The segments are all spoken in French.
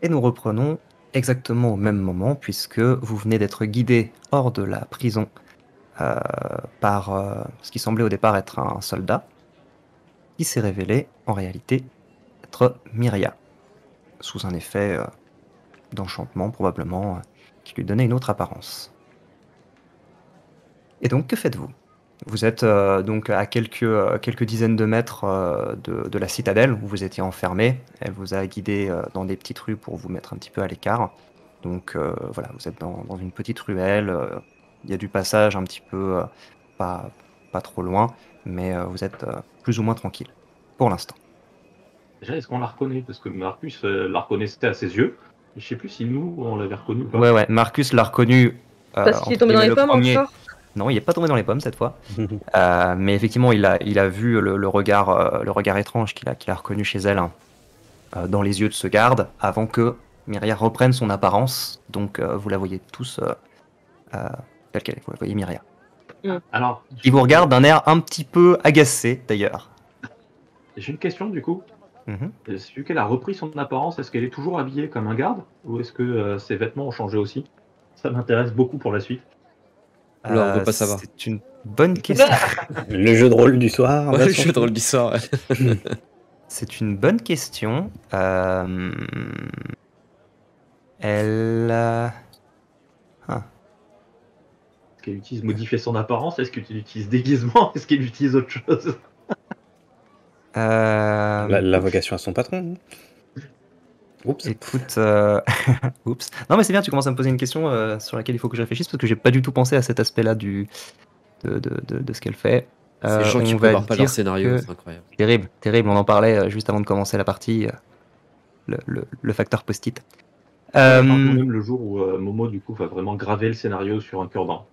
Et nous reprenons exactement au même moment, puisque vous venez d'être guidé hors de la prison par ce qui semblait au départ être un soldat, qui s'est révélé en réalité être Myria, sous un effet d'enchantement probablement, qui lui donnait une autre apparence. Et donc, que faites-vous? Vous êtes donc à quelques dizaines de mètres de la citadelle où vous étiez enfermé. Elle vous a guidé dans des petites rues pour vous mettre un petit peu à l'écart. Donc voilà, vous êtes dans une petite ruelle. Il y a du passage un petit peu pas trop loin, mais vous êtes plus ou moins tranquille pour l'instant. Déjà, est-ce qu'on la reconnaît? Parce que Marcus la reconnaissait à ses yeux. Et je sais plus si nous, on l'avait reconnu ou pas. Ouais, Marcus l'a reconnu. Parce qu'il est entre tombé dans guillemets, les le pommes premier. encore. Non, il n'est pas tombé dans les pommes cette fois. Mais effectivement, il a vu le regard étrange qu'il a reconnu chez elle dans les yeux de ce garde avant que Myria reprenne son apparence. Donc vous la voyez tous telle qu'elle est. Vous la voyez Myria. Alors, Il vous regarde d'un air un petit peu agacé d'ailleurs. j'ai une question du coup. Mhm. Vu qu'elle a repris son apparence, est-ce qu'elle est toujours habillée comme un garde? Ou est-ce que ses vêtements ont changé aussi? Ça m'intéresse beaucoup pour la suite. Alors, on peut pas savoir. C'est une bonne question. Le jeu de rôle du soir. Ouais, va le s'en jeu de rôle du soir. Ouais. C'est une bonne question. Elle. Est-ce qu'elle utilise modifier son apparence? Est-ce qu'elle utilise déguisement? Est-ce qu'elle utilise autre chose? La vocation à son patron. Oups. Écoute, oups. Non, mais c'est bien, tu commences à me poser une question sur laquelle il faut que je réfléchisse parce que j'ai pas du tout pensé à cet aspect-là de ce qu'elle fait. Ces gens qui on va préparent pas leur dire scénario, que- c'est incroyable. Terrible, terrible. On en parlait juste avant de commencer la partie. Le facteur post-it. Même le jour où Momo du coup va vraiment graver le scénario sur un cure-dent.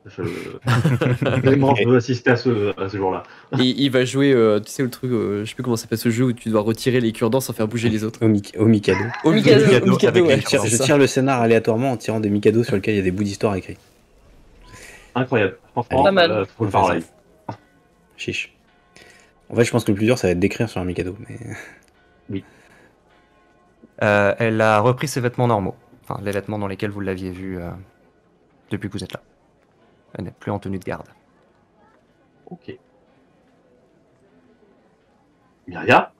Vraiment, je veux assister à ce jour-là. Et il va jouer, tu sais, le truc, je sais plus comment s'appelle ce jeu où tu dois retirer les cure-dents sans faire bouger les autres. Au Mikado. Au Mikado. Mikado, ouais. Je tire le scénar aléatoirement en tirant des Mikado sur lesquels il y a des bouts d'histoire écrits. Incroyable. Franchement, Pas mal. faut le faire en live. Chiche. En fait, je pense que le plus dur, ça va être d'écrire sur un Mikado. Mais... Elle a repris ses vêtements normaux. Enfin, les vêtements dans lesquels vous l'aviez vue depuis que vous êtes là. Elle n'est plus en tenue de garde. Ok. Myria,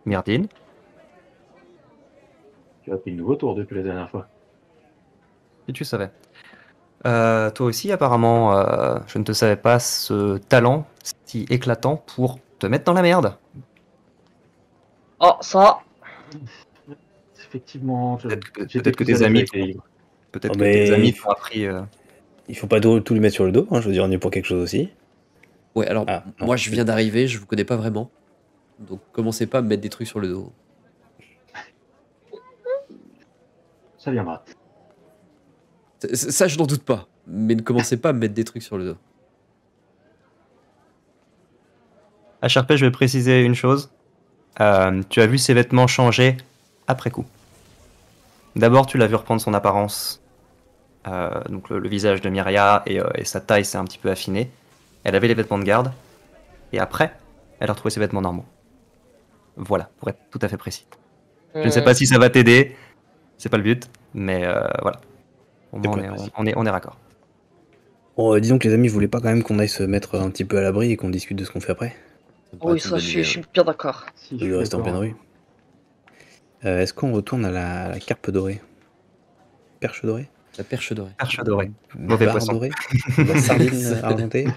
Myrdine, tu as pris de nouveau tour depuis la dernière fois. si tu savais. Toi aussi, apparemment, je ne te savais pas ce talent si éclatant pour te mettre dans la merde. Oh, ça. Effectivement, Peut-être que tes amis t'ont appris. Il faut pas tout lui mettre sur le dos, hein, je veux dire, on est pour quelque chose aussi. Ouais, alors, Ah, non. moi, je viens d'arriver, je vous connais pas vraiment. Donc, commencez pas à me mettre des trucs sur le dos. Ça viendra. Ça, je n'en doute pas. Mais ne commencez pas à me mettre des trucs sur le dos. HRP, je vais préciser une chose. Tu as vu ses vêtements changer après coup. D'abord, tu l'as vu reprendre son apparence. Donc le visage de Myria et sa taille s'est un petit peu affinée. Elle avait les vêtements de garde. Et après, elle a retrouvé ses vêtements normaux. Voilà, pour être tout à fait précis. Je ne sais pas si ça va t'aider. C'est pas le but. Mais voilà. Au moins, on est raccord. Bon, disons que les amis voulaient pas quand même qu'on aille se mettre un petit peu à l'abri et qu'on discute de ce qu'on fait après. Ça me paraît Oui, une ça, bonne je idée, suis bien d'accord. Si, Je reste en pleine rue. Est-ce qu'on retourne à la carpe dorée? Perche dorée? La perche dorée. Perche dorée. Mauvais Bar poisson. doré? La sardine argentée?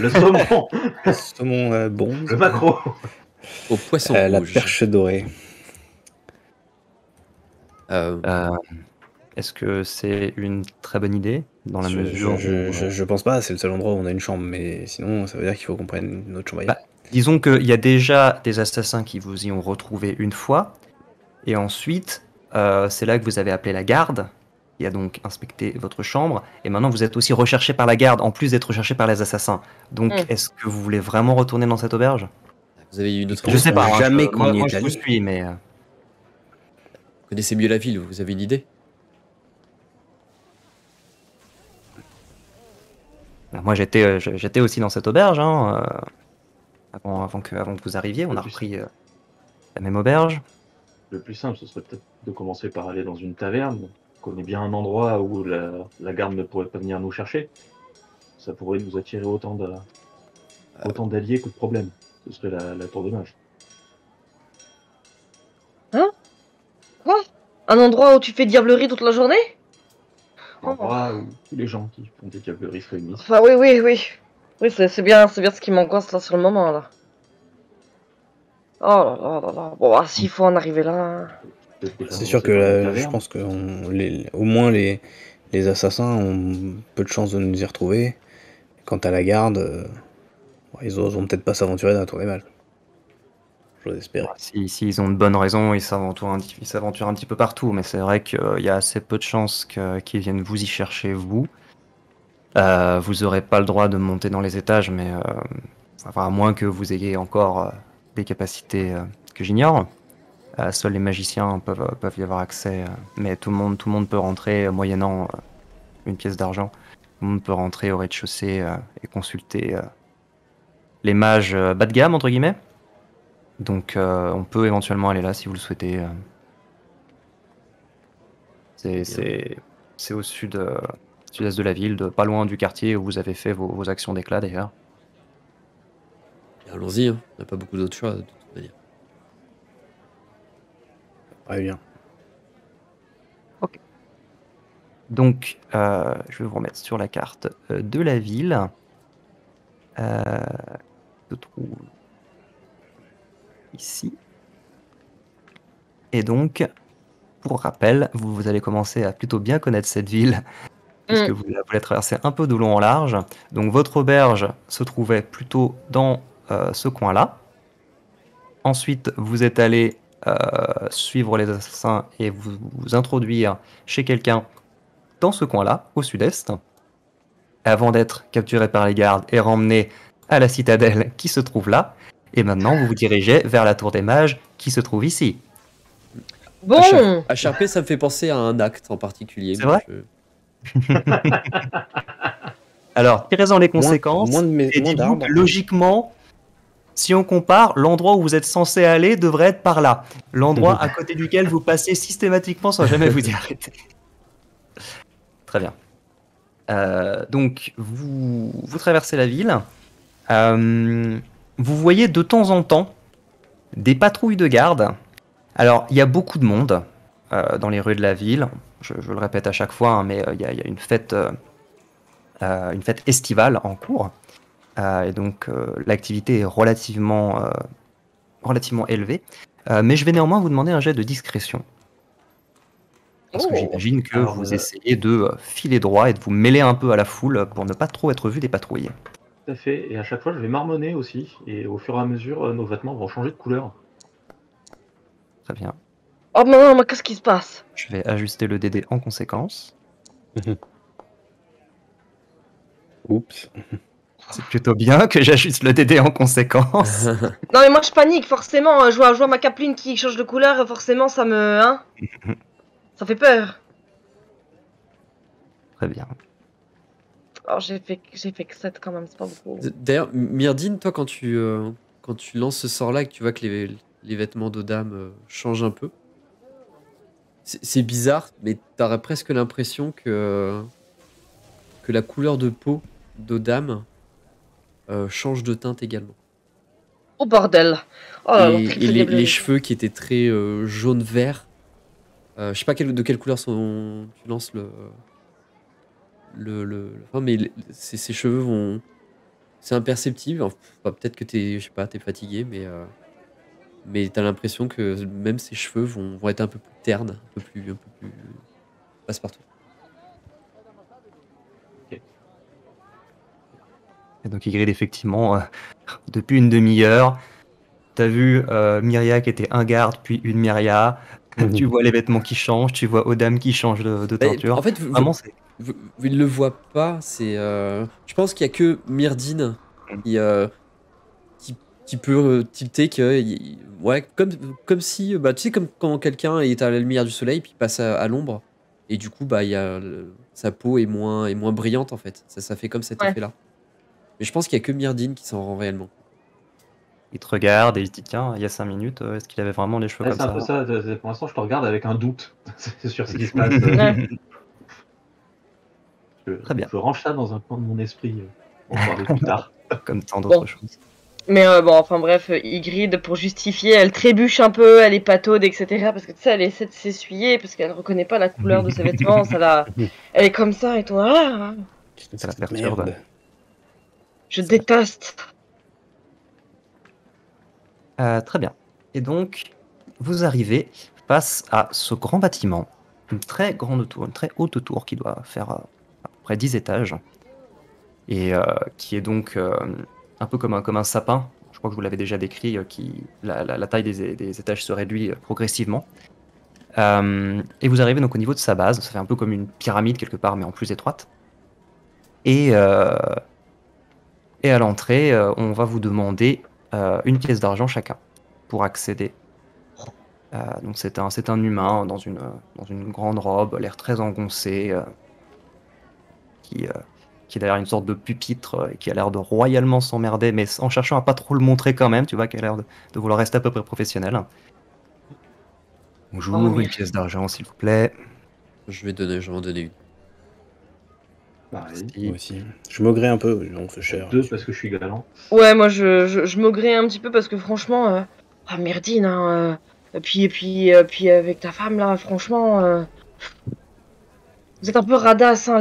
Le saumon, Le saumon bronze? le macro. Au poisson La rouge. perche dorée. Est-ce que c'est une très bonne idée dans la mesure où, Je pense pas, c'est le seul endroit où on a une chambre, mais sinon ça veut dire qu'il faut qu'on prenne une autre chambre ailleurs. disons qu'il y a déjà des assassins qui vous y ont retrouvé une fois, et ensuite, c'est là que vous avez appelé la garde, qui a donc inspecté votre chambre, et maintenant vous êtes aussi recherché par la garde, en plus d'être recherché par les assassins. Donc, est-ce que vous voulez vraiment retourner dans cette auberge? Vous avez eu une autre Je sais pas, jamais hein, qu'on y moi est je allé. vous suis, mais... Vous connaissez mieux la ville, vous avez une idée? Moi j'étais aussi dans cette auberge, avant que vous arriviez, on a repris la même auberge. le plus simple, ce serait peut-être de commencer par aller dans une taverne. On connaît bien un endroit où la garde ne pourrait pas venir nous chercher. Ça pourrait nous attirer autant d'alliés que de problèmes. Ce serait la tour de mage. Quoi? Un endroit où tu fais diablerie toute la journée? Un endroit où tous les gens qui font des diableries se réunissent. Enfin, oui, oui, oui. Oui, c'est bien ce qui m'angoisse là sur le moment là. Oh là là là là. Bon, ah, s'il faut en arriver là. Peut-être déjà C'est sûr que commencer par une là, je taverne. pense que au moins les assassins ont peu de chances de nous y retrouver. Quant à la garde, ils oseront peut-être pas s'aventurer dans la tour des mages. J'ose espérer. S'ils ont de bonnes raisons, ils s'aventurent un petit peu partout, mais c'est vrai qu'il y a assez peu de chances qu'ils viennent vous y chercher, vous. Vous aurez pas le droit de monter dans les étages, mais enfin, à moins que vous ayez encore des capacités que j'ignore. Seuls les magiciens peuvent y avoir accès, mais tout le monde peut rentrer moyennant une pièce d'argent. Tout le monde peut rentrer au rez-de-chaussée et consulter les mages bas de gamme, entre guillemets. Donc on peut éventuellement aller là si vous le souhaitez. C'est au sud, sud-est de la ville, pas loin du quartier où vous avez fait vos actions d'éclat d'ailleurs. Allons-y, hein. On n'a pas beaucoup d'autres choix de toute manière. Très bien. Donc je vais vous remettre sur la carte de la ville. Se trouve ici. Et donc, pour rappel, vous allez commencer à plutôt bien connaître cette ville, puisque vous la traversez un peu de long en large. Donc votre auberge se trouvait plutôt dans ce coin-là. Ensuite, vous êtes allé suivre les assassins et vous introduire chez quelqu'un dans ce coin-là, au sud-est, avant d'être capturé par les gardes et ramené à la citadelle qui se trouve là. Et maintenant, vous vous dirigez vers la tour des mages qui se trouve ici. Bon. HRP, ça me fait penser à un acte en particulier. C'est vrai Alors, tirez-en les conséquences. Moins dites-vous d'arbres. que logiquement, si on compare, l'endroit où vous êtes censé aller devrait être par là. L'endroit à côté duquel vous passez systématiquement sans jamais vous y arrêter. Très bien. Donc, vous traversez la ville. Vous voyez de temps en temps des patrouilles de garde. Alors, il y a beaucoup de monde dans les rues de la ville. Je le répète à chaque fois, hein, mais il y a une fête estivale en cours. Et donc, l'activité est relativement élevée. Mais je vais néanmoins vous demander un jet de discrétion. Parce que j'imagine que vous essayez de filer droit et de vous mêler un peu à la foule pour ne pas trop être vu des patrouilles. Tout à fait. Et à chaque fois, je vais marmonner aussi. Et au fur et à mesure, nos vêtements vont changer de couleur. Très bien. Oh non, mais qu'est-ce qui se passe? Je vais ajuster le DD en conséquence. Oups. C'est plutôt bien que j'ajuste le DD en conséquence. Non mais moi je panique forcément, je vois ma capeline qui change de couleur, forcément ça me... Hein, ça fait peur. Très bien. Alors j'ai fait que 7 quand même, c'est pas beaucoup. D'ailleurs, Myrdine, toi, quand tu lances ce sort-là et que tu vois que les vêtements d'Odam changent un peu, c'est bizarre, mais t'aurais presque l'impression que la couleur de peau d'Odam change de teinte également. Oh bordel. Oh là là, Et triple les diablerie. cheveux qui étaient très jaune-vert. Je sais pas de quelle couleur tu lances enfin, mais ces cheveux vont... C'est imperceptible. Enfin, peut-être que t'es fatigué, mais t'as l'impression que même ses cheveux vont être un peu plus ternes, un peu plus passe-partout. Et donc Ygritte, effectivement, depuis une demi-heure, t'as vu Myria qui était un garde, puis une Myria. Tu vois les vêtements qui changent, tu vois Odam qui change de teinture. En fait, Vraiment, c'est... il le voit pas. C'est, je pense qu'il y a que Myrdine qui peut tilter que, ouais, comme si, bah, tu sais, comme quand quelqu'un est à la lumière du soleil puis passe à l'ombre, et du coup, bah, sa peau est moins brillante en fait. Ça fait comme cet Ouais. effet-là. Mais je pense qu'il y a que Myrdine qui s'en rend réellement. Il te regarde et il se dit tiens, il y a 5 minutes, est-ce qu'il avait vraiment les cheveux Ouais, comme c'est un peu ça? ça. Pour l'instant, je te regarde avec un doute c'est sur ce qui se passe. Ouais. Très bien. Je range ça dans un coin de mon esprit pour en parler plus tard. Comme tant d'autres Bon. choses. Mais bon, enfin bref, Ygritte, pour justifier, elle trébuche un peu, elle est pataude, etc. Parce que tu sais, elle essaie de s'essuyer, parce qu'elle reconnaît pas la couleur de ses vêtements, elle est comme ça et tout. Ah, Ça la perturbe. Merde. je déteste. Très bien. Et donc, vous arrivez face à ce grand bâtiment, une très grande tour, une très haute tour qui doit faire à peu près 10 étages, et qui est donc un peu comme un sapin. Je crois que je vous l'avais déjà décrit, la taille des étages se réduit progressivement. Et vous arrivez donc au niveau de sa base, ça fait un peu comme une pyramide quelque part, mais en plus étroite. Et à l'entrée, on va vous demander une pièce d'argent chacun pour accéder. Donc c'est un humain dans une grande robe, l'air très engoncé, qui est derrière une sorte de pupitre et qui a l'air de royalement s'emmerder, mais en cherchant à pas trop le montrer quand même, tu vois, qui a l'air de vouloir rester à peu près professionnel. Bonjour, Oh, une merde. pièce d'argent s'il vous plaît. Je vais en donner une. Pareil. Merci. Moi aussi. Je maugrais un peu, on fait cher. 2 parce que je suis galant. Ouais, moi je maugrais un petit peu parce que franchement, ah merdine, hein. Puis avec ta femme là, franchement, vous êtes un peu radasses, hein,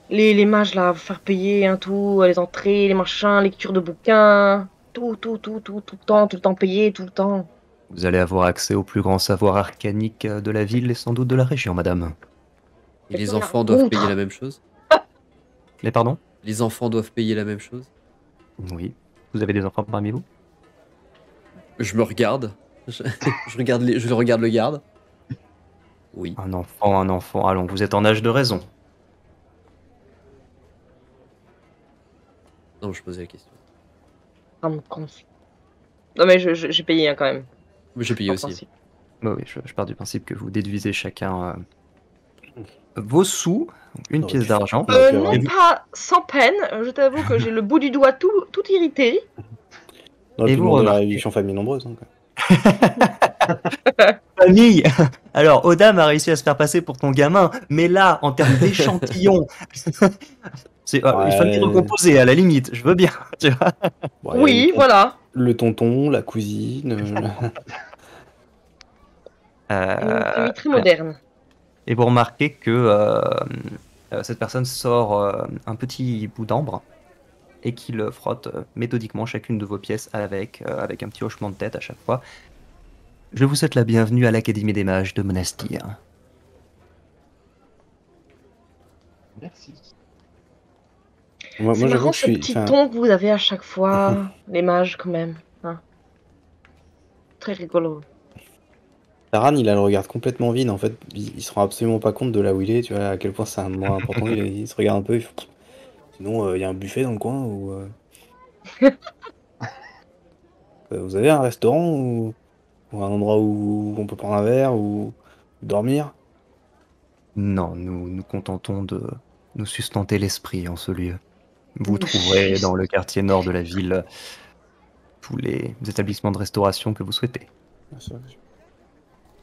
les mages là, vous faire payer un tout, les entrées, les machins, lecture de bouquins, tout le temps payé, tout le temps. Vous allez avoir accès au plus grand savoir arcanique de la ville et sans doute de la région, madame. Et les Rien à enfants doivent foutre. payer la même chose? Mais pardon? Les enfants doivent payer la même chose? Oui. Vous avez des enfants parmi vous? Je me regarde. Je regarde le garde. Oui. Un enfant. Allons, vous êtes en âge de raison. Non, je posais la question. Ça me confie. Non mais j'ai payé hein, quand même. Mais j'ai payé en aussi. principe. Bah oui, je pars du principe que vous déduisez chacun vos sous, donc une Aurait pièce pu faire- d'argent. aurait pu Non avoir- pas sans peine, je t'avoue que j'ai le bout du doigt tout irrité. On aurait Et pu vous demander la remarquez- réduction famille nombreuse. Donc. Famille. Alors, Odam a réussi à se faire passer pour ton gamin, mais là, en termes d'échantillon, une famille Ouais. recomposée à la limite, je veux bien. Tu vois. Bon, il y a Oui, le voilà. Le tonton, la cousine. Une famille très ouais. moderne. Et vous remarquez que cette personne sort un petit bout d'ambre et qu'il frotte méthodiquement chacune de vos pièces avec un petit hochement de tête à chaque fois. Je vous souhaite la bienvenue à l'Académie des Mages de Monastir. Merci. moi, C'est j'avoue marrant que je ce suis. petit enfin, ton que vous avez à chaque fois, les mages quand même. Hein. Très rigolo. Taran, il a le regard complètement vide. En fait, il se rend absolument pas compte de là où il est. Tu vois, à quel point c'est un moment important. Il se regarde un peu. Sinon, il y a un buffet dans le coin ou. Vous avez un restaurant ou un endroit où on peut prendre un verre ou dormir? Non, nous nous contentons de nous sustenter l'esprit en ce lieu. Vous trouverez dans le quartier nord de la ville tous les établissements de restauration que vous souhaitez. Ah, ça,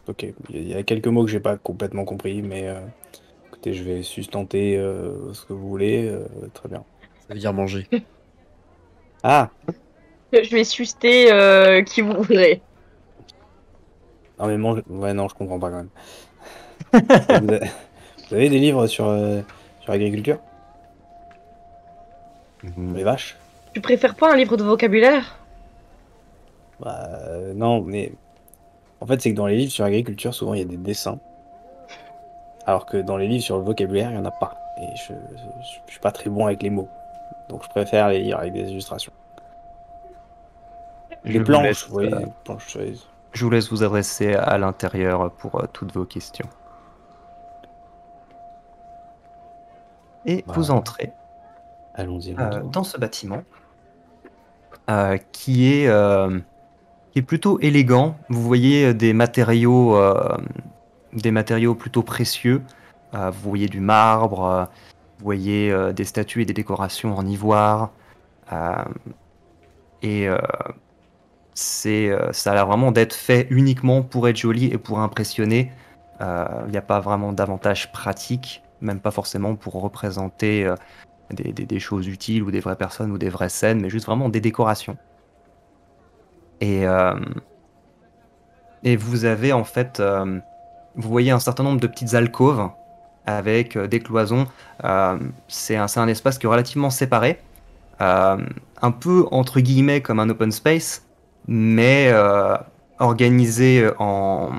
ok, il y a quelques mots que j'ai pas complètement compris, mais écoutez, je vais sustenter ce que vous voulez. Très bien. Ça veut dire manger. Ah! Je vais suster qui vous voudrez. Non, mais mange. Ouais, non, je comprends pas quand même. Vous avez des livres sur l'agriculture? Les vaches? Tu préfères pas un livre de vocabulaire? Bah, non, mais en fait, c'est que dans les livres sur l'agriculture, souvent il y a des dessins. Alors que dans les livres sur le vocabulaire, il n'y en a pas. Et je suis pas très bon avec les mots. Donc je préfère les lire avec des illustrations. Je Les vous planches, laisse, vous voyez, les planches. Je vous laisse vous adresser à l'intérieur pour toutes vos questions. Et Bah, vous entrez allons-y. dans ce bâtiment qui est plutôt élégant. Vous voyez des matériaux plutôt précieux. Vous voyez du marbre, vous voyez des statues et des décorations en ivoire. Et ça a l'air vraiment d'être fait uniquement pour être joli et pour impressionner. Il n'y a pas vraiment d'avantage pratique, même pas forcément pour représenter des choses utiles ou des vraies personnes ou des vraies scènes, mais juste vraiment des décorations. Et, euh, et vous avez en fait, vous voyez un certain nombre de petites alcôves avec des cloisons. C'est un espace qui est relativement séparé, euh, un peu entre guillemets comme un open space, mais organisé en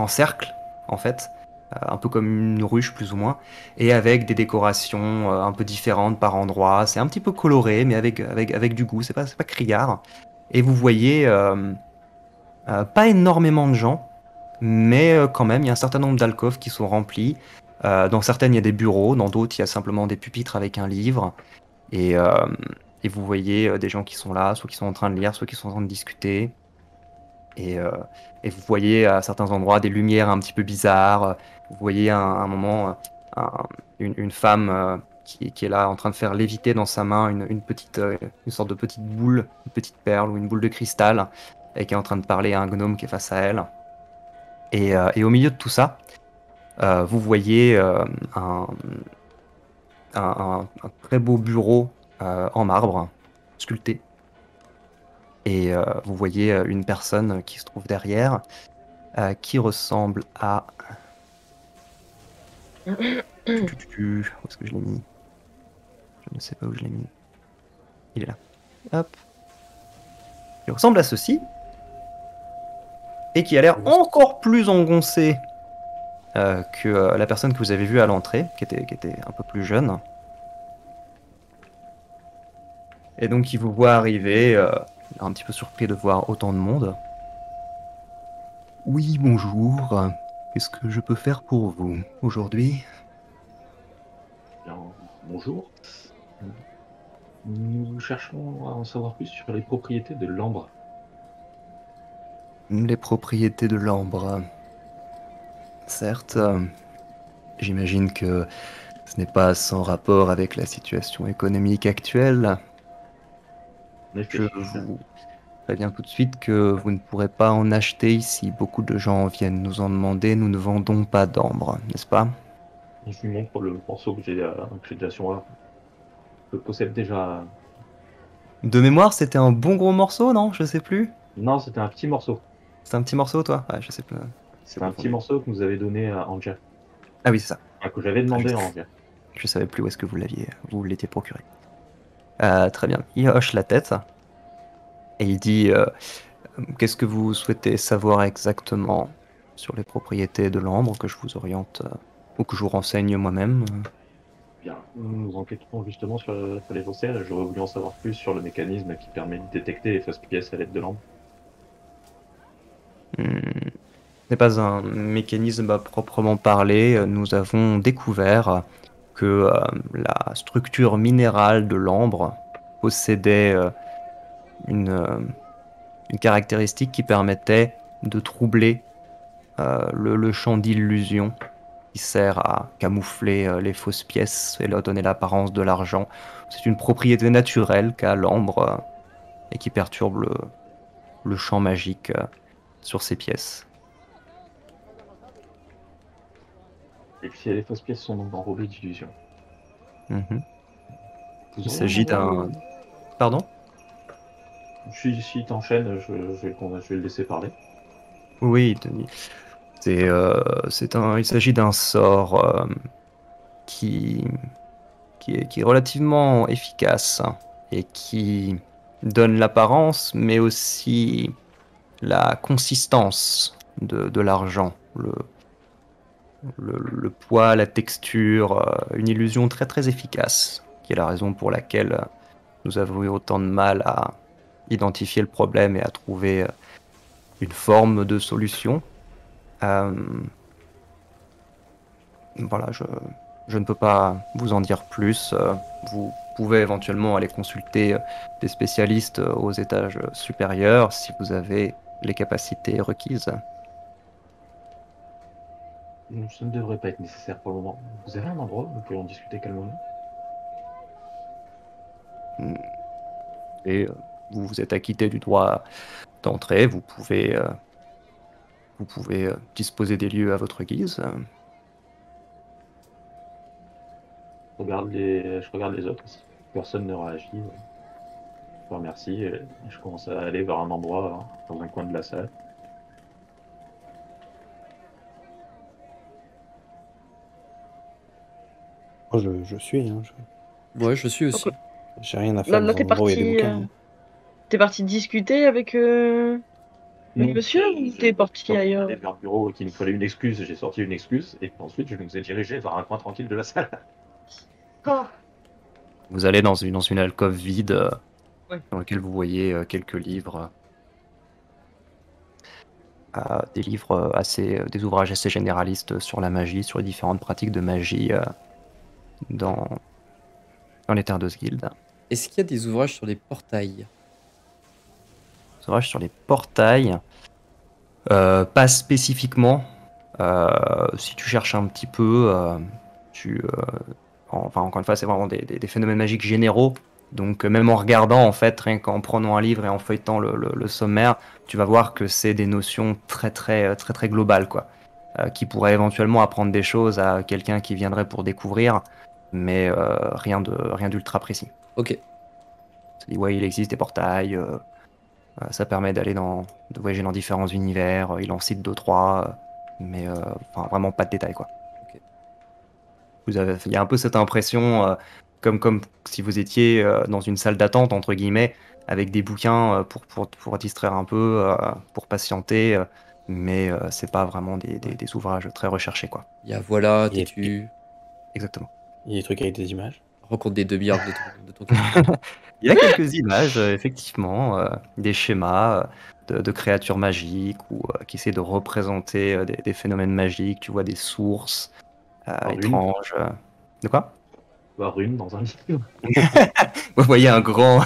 cercle, en fait, un peu comme une ruche plus ou moins, et avec des décorations un peu différentes par endroits. C'est un petit peu coloré, mais avec du goût, c'est pas criard. Et vous voyez pas énormément de gens, mais quand même, il y a un certain nombre d'alcôves qui sont remplies. Dans certaines, il y a des bureaux, dans d'autres, il y a simplement des pupitres avec un livre. Et, euh, et vous voyez des gens qui sont là, soit qui sont en train de lire, soit qui sont en train de discuter. Et, euh, et vous voyez à certains endroits des lumières un petit peu bizarres. Vous voyez un moment une femme qui est là en train de faire léviter dans sa main une sorte de petite boule, une petite perle ou une boule de cristal, et qui est en train de parler à un gnome qui est face à elle. Et au milieu de tout ça, vous voyez un, un très beau bureau en marbre, sculpté. Et vous voyez une personne qui se trouve derrière, qui ressemble à... Où est-ce que je l'ai mis? Je ne sais pas où je l'ai mis. Il est là. Hop. Il ressemble à ceci. Et qui a l'air encore plus engoncé que la personne que vous avez vue à l'entrée, qui était un peu plus jeune. Et donc il vous voit arriver, un petit peu surpris de voir autant de monde. Oui, bonjour. Qu'est-ce que je peux faire pour vous aujourd'hui? Bien, bonjour. Nous cherchons à en savoir plus sur les propriétés de l'ambre. Les propriétés de l'ambre. Certes, j'imagine que ce n'est pas sans rapport avec la situation économique actuelle. En effet, Je vous préviens tout de suite que vous ne pourrez pas en acheter ici. Beaucoup de gens viennent nous en demander. Nous ne vendons pas d'ambre, n'est-ce pas? je lui montre le morceau que j'ai déjà sur moi. Je possède déjà. De mémoire, c'était un bon gros morceau, non? Je sais plus. Non, c'était un petit morceau. C'est un petit morceau, toi? Ouais, je sais pas. C'est un petit morceau que nous avait donné à Anja. Ah oui, c'est ça. Enfin, que j'avais demandé à Anja. Je savais plus où est-ce que vous l'étiez procuré. Très bien. Il hoche la tête et il dit qu'est-ce que vous souhaitez savoir exactement sur les propriétés de l'ambre, que je vous oriente ou que je vous renseigne moi-même? Bien, nous enquêterons justement sur les faussaires et j'aurais voulu en savoir plus sur le mécanisme qui permet de détecter les fausses pièces à l'aide de l'ambre. Ce n'est pas un mécanisme à proprement parler. Nous avons découvert que la structure minérale de l'ambre possédait une caractéristique qui permettait de troubler le champ d'illusion qui sert à camoufler les fausses pièces et leur donner l'apparence de l'argent. C'est une propriété naturelle qu'a l'ambre et qui perturbe le champ magique sur ces pièces. Et puis les fausses pièces sont donc enrobées d'illusions. Mhm. Vous Il aurez s'agit un endroit d'un... Pardon? Si t'enchaînes, je vais le laisser parler. Oui, Denis. Il s'agit d'un sort qui, qui est relativement efficace et qui donne l'apparence, mais aussi la consistance de l'argent, le poids, la texture, une illusion très très efficace, qui est la raison pour laquelle nous avons eu autant de mal à identifier le problème et à trouver une forme de solution. Voilà, je ne peux pas vous en dire plus. Vous pouvez éventuellement aller consulter des spécialistes aux étages supérieurs si vous avez les capacités requises. Ça ne devrait pas être nécessaire pour le moment. Vous avez un endroit où nous pourrions discuter calmement? Et vous vous êtes acquitté du droit d'entrée, vous pouvez disposer des lieux à votre guise. Je regarde les autres. Si personne ne réagit, je vous remercie. Et je commence à aller vers un endroit, hein, dans un coin de la salle. Moi, je suis, hein, Ouais, je suis aussi. j'ai rien à Là, faire là dans t'es un endroit où il y a des parti, bouquins. hein. t'es parti discuter avec Non, monsieur ou t'es parti Quand on est ailleurs? allé vers le bureau et qu'il nous fallait une excuse, j'ai sorti une excuse. Et puis ensuite, je nous ai dirigés vers un coin tranquille de la salle. Vous allez dans une alcôve vide Ouais. dans laquelle vous voyez quelques livres. Des livres des ouvrages assez généralistes sur la magie, sur les différentes pratiques de magie dans les terres de Sguild. Est-ce qu'il y a des ouvrages sur les portails? Des ouvrages sur les portails, pas spécifiquement. Si tu cherches un petit peu, enfin encore une fois, c'est vraiment des phénomènes magiques généraux. Donc même en regardant, en fait, rien qu'en prenant un livre et en feuilletant le sommaire, tu vas voir que c'est des notions très globales, quoi. Qui pourraient éventuellement apprendre des choses à quelqu'un qui viendrait pour découvrir, mais rien d'ultra précis. Ok. Ça dit, ouais, il existe des portails, ça permet de voyager dans différents univers, il en cite 2-3, mais enfin, vraiment pas de détails, quoi. Ok. Il y a un peu cette impression, comme si vous étiez dans une salle d'attente, entre guillemets, avec des bouquins pour distraire un peu, pour patienter, mais c'est pas vraiment des ouvrages très recherchés, quoi. Il y a voilà, Il y a- têtu, Exactement. Il y a des trucs avec des images. rencontre des demi-orques de ton quartier. Il y a quelques images, effectivement, des schémas de créatures magiques ou qui essaient de représenter des phénomènes magiques. Tu vois des sources Rune. étranges. De quoi? Bah, rune dans un livre. Vous voyez un grand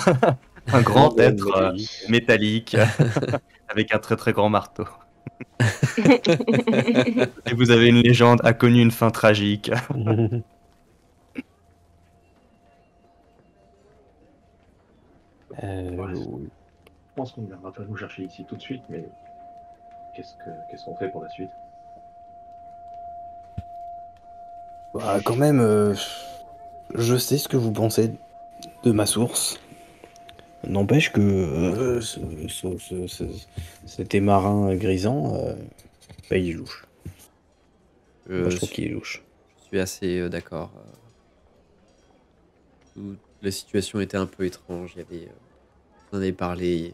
Ouais, être métallique avec un très grand marteau. Et vous avez une légende a connu une fin tragique. Ouais. Je pense qu'on ne viendra pas nous chercher ici tout de suite, mais qu'est-ce qu'on fait pour la suite? Bah, quand même, je sais ce que vous pensez de ma source. N'empêche que cet émarin grisant, bah, il est louche. Moi, je trouve qu'il est louche. Je suis assez d'accord. La situation était un peu étrange. Il y avait, on en avait parlé.